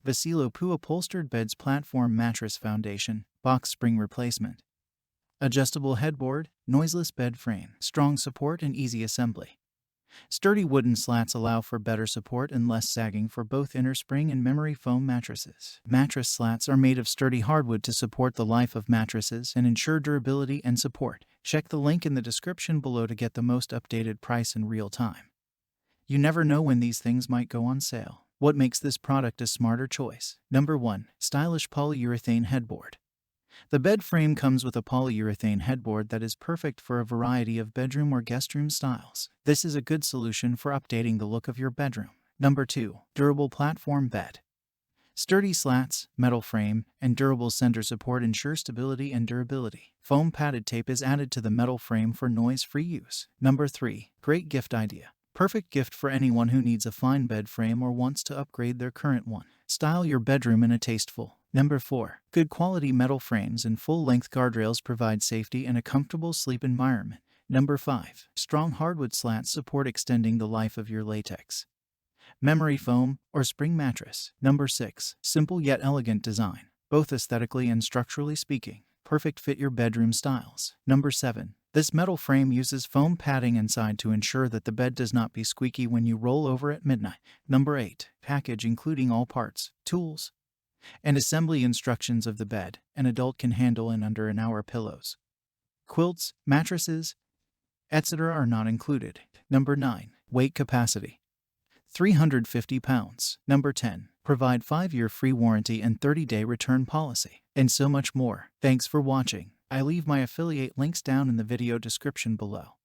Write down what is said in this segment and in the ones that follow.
VECELO Upholstered Beds Platform Mattress Foundation, Box Spring Replacement. Adjustable headboard, noiseless bed frame, strong support and easy assembly. Sturdy wooden slats allow for better support and less sagging for both inner spring and memory foam mattresses. Mattress slats are made of sturdy hardwood to support the life of mattresses and ensure durability and support. Check the link in the description below to get the most updated price in real time. You never know when these things might go on sale. What makes this product a smarter choice? Number 1. Stylish polyurethane headboard. The bed frame comes with a polyurethane headboard that is perfect for a variety of bedroom or guestroom styles. This is a good solution for updating the look of your bedroom. Number 2. Durable platform bed. Sturdy slats, metal frame, and durable center support ensure stability and durability. Foam padded tape is added to the metal frame for noise-free use. Number 3. Great gift idea. Perfect gift for anyone who needs a fine bed frame or wants to upgrade their current one. Style your bedroom in a tasteful. Number 4. Good quality metal frames and full-length guardrails provide safety and a comfortable sleep environment. Number 5. Strong hardwood slats support extending the life of your latex, memory foam, or spring mattress. Number 6. Simple yet elegant design, both aesthetically and structurally speaking. Perfect fit your bedroom styles. Number 7. This metal frame uses foam padding inside to ensure that the bed does not be squeaky when you roll over at midnight. Number 8. Package including all parts, tools, and assembly instructions of the bed an adult can handle in under an hour. Pillows, quilts, mattresses, etc. are not included. Number 9. Weight capacity, 350 pounds. Number 10. Provide 5-year free warranty and 30-day return policy. And so much more. Thanks for watching. I leave my affiliate links down in the video description below.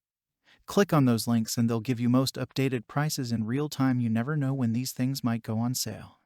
Click on those links and they'll give you most updated prices in real time. You never know when these things might go on sale.